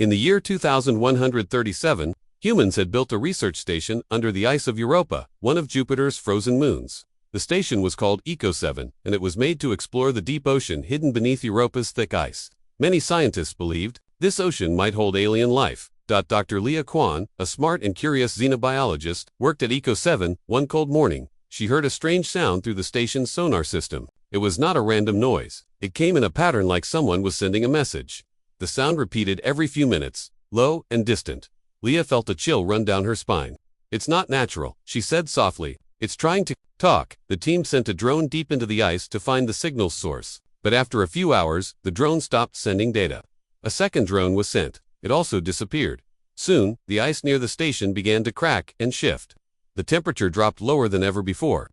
In the year 2137, humans had built a research station under the ice of Europa, one of Jupiter's frozen moons. The station was called Eco-7, and it was made to explore the deep ocean hidden beneath Europa's thick ice. Many scientists believed this ocean might hold alien life. Dr. Leah Kwan, a smart and curious xenobiologist, worked at Eco-7. One cold morning, she heard a strange sound through the station's sonar system. It was not a random noise. It came in a pattern like someone was sending a message. The sound repeated every few minutes, low and distant. Leah felt a chill run down her spine. "It's not natural," she said softly. "It's trying to talk." The team sent a drone deep into the ice to find the signal's source. But after a few hours, the drone stopped sending data. A second drone was sent. It also disappeared. Soon, the ice near the station began to crack and shift. The temperature dropped lower than ever before.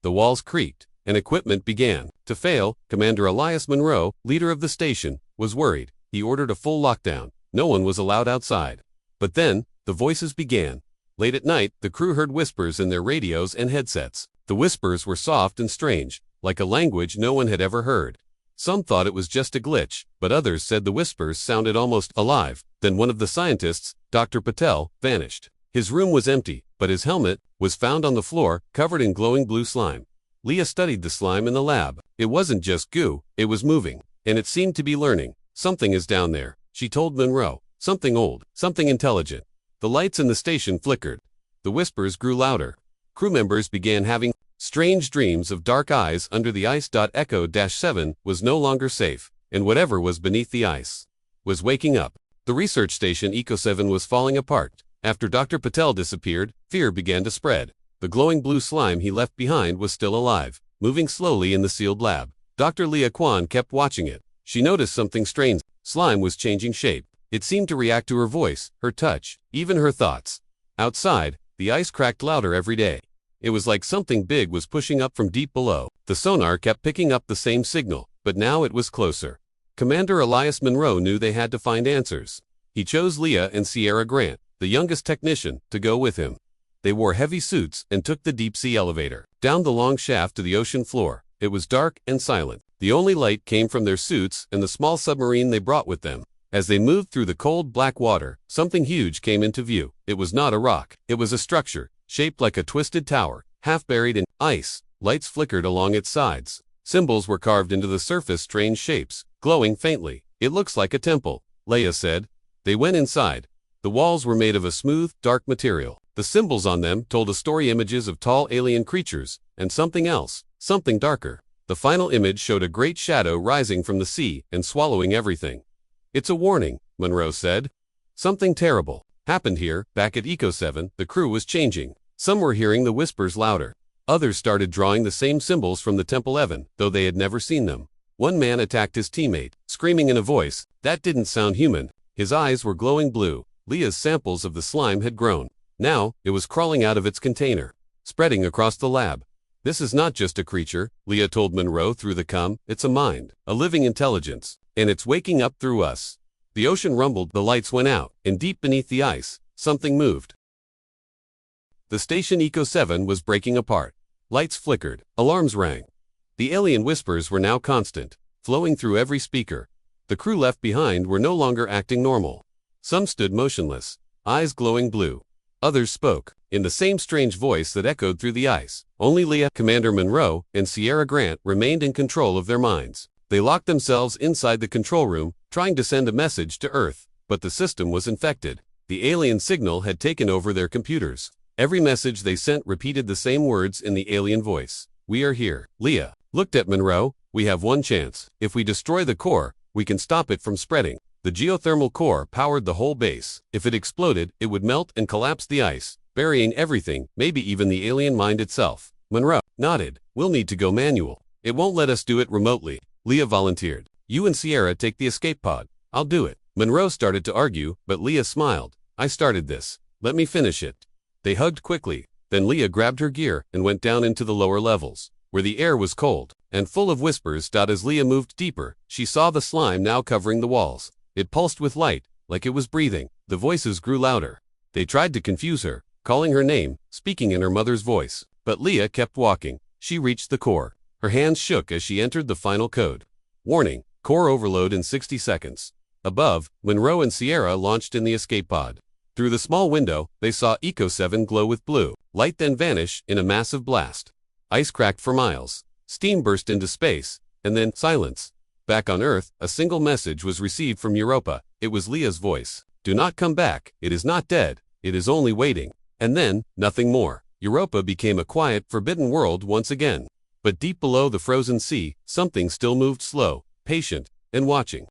The walls creaked, and equipment began to fail. Commander Elias Monroe, leader of the station, was worried. He ordered a full lockdown. No one was allowed outside. But then, the voices began. Late at night, the crew heard whispers in their radios and headsets. The whispers were soft and strange, like a language no one had ever heard. Some thought it was just a glitch, but others said the whispers sounded almost alive. Then one of the scientists, Dr. Patel, vanished. His room was empty, but his helmet was found on the floor, covered in glowing blue slime. Leah studied the slime in the lab. It wasn't just goo, it was moving, and it seemed to be learning. "Something is down there," she told Monroe. "Something old, something intelligent." The lights in the station flickered. The whispers grew louder. Crew members began having strange dreams of dark eyes under the ice. Echo-7 was no longer safe, and whatever was beneath the ice was waking up. The research station Eco-7 was falling apart. After Dr. Patel disappeared, fear began to spread. The glowing blue slime he left behind was still alive, moving slowly in the sealed lab. Dr. Leah Kwan kept watching it. She noticed something strange. Slime was changing shape. It seemed to react to her voice, her touch, even her thoughts. Outside, the ice cracked louder every day. It was like something big was pushing up from deep below. The sonar kept picking up the same signal, but now it was closer. Commander Elias Monroe knew they had to find answers. He chose Leah and Sierra Grant, the youngest technician, to go with him. They wore heavy suits and took the deep-sea elevator down the long shaft to the ocean floor. It was dark and silent. The only light came from their suits and the small submarine they brought with them. As they moved through the cold black water, something huge came into view. It was not a rock. It was a structure, shaped like a twisted tower, half buried in ice. Lights flickered along its sides. Symbols were carved into the surface, strange shapes, glowing faintly. "It looks like a temple," Leah said. They went inside. The walls were made of a smooth, dark material. The symbols on them told a story, images of tall alien creatures, and something else, something darker. The final image showed a great shadow rising from the sea and swallowing everything. "It's a warning," Monroe said. "Something terrible happened here." Back at Eco-7, the crew was changing. Some were hearing the whispers louder. Others started drawing the same symbols from the temple even, though they had never seen them. One man attacked his teammate, screaming in a voice that didn't sound human. His eyes were glowing blue. Leah's samples of the slime had grown. Now, it was crawling out of its container, spreading across the lab. "This is not just a creature," Leah told Monroe through the com. "It's a mind, a living intelligence, and it's waking up through us." The ocean rumbled, the lights went out, and deep beneath the ice, something moved. The station Eco-7 was breaking apart. Lights flickered, alarms rang. The alien whispers were now constant, flowing through every speaker. The crew left behind were no longer acting normal. Some stood motionless, eyes glowing blue. Others spoke, in the same strange voice that echoed through the ice. Only Leah, Commander Monroe, and Sierra Grant remained in control of their minds. They locked themselves inside the control room, trying to send a message to Earth, but the system was infected. The alien signal had taken over their computers. Every message they sent repeated the same words in the alien voice. "We are here." Leah looked at Monroe. "We have one chance. If we destroy the core, we can stop it from spreading." The geothermal core powered the whole base. If it exploded, it would melt and collapse the ice, burying everything, maybe even the alien mind itself. Monroe nodded. "We'll need to go manual. It won't let us do it remotely." Leah volunteered. "You and Sierra take the escape pod. I'll do it." Monroe started to argue, but Leah smiled. "I started this. Let me finish it." They hugged quickly. Then Leah grabbed her gear and went down into the lower levels, where the air was cold and full of whispers. As Leah moved deeper, she saw the slime now covering the walls. It pulsed with light, like it was breathing. The voices grew louder. They tried to confuse her, calling her name, speaking in her mother's voice. But Leah kept walking. She reached the core. Her hands shook as she entered the final code. "Warning, core overload in 60 seconds. Above, Monroe and Sierra launched in the escape pod. Through the small window, they saw Eco 7 glow with blue. Light then vanish in a massive blast. Ice cracked for miles. Steam burst into space, and then silence. Back on Earth, a single message was received from Europa. It was Leah's voice. "Do not come back. It is not dead. It is only waiting." And then, nothing more. Europa became a quiet, forbidden world once again. But deep below the frozen sea, something still moved slow, patient, and watching.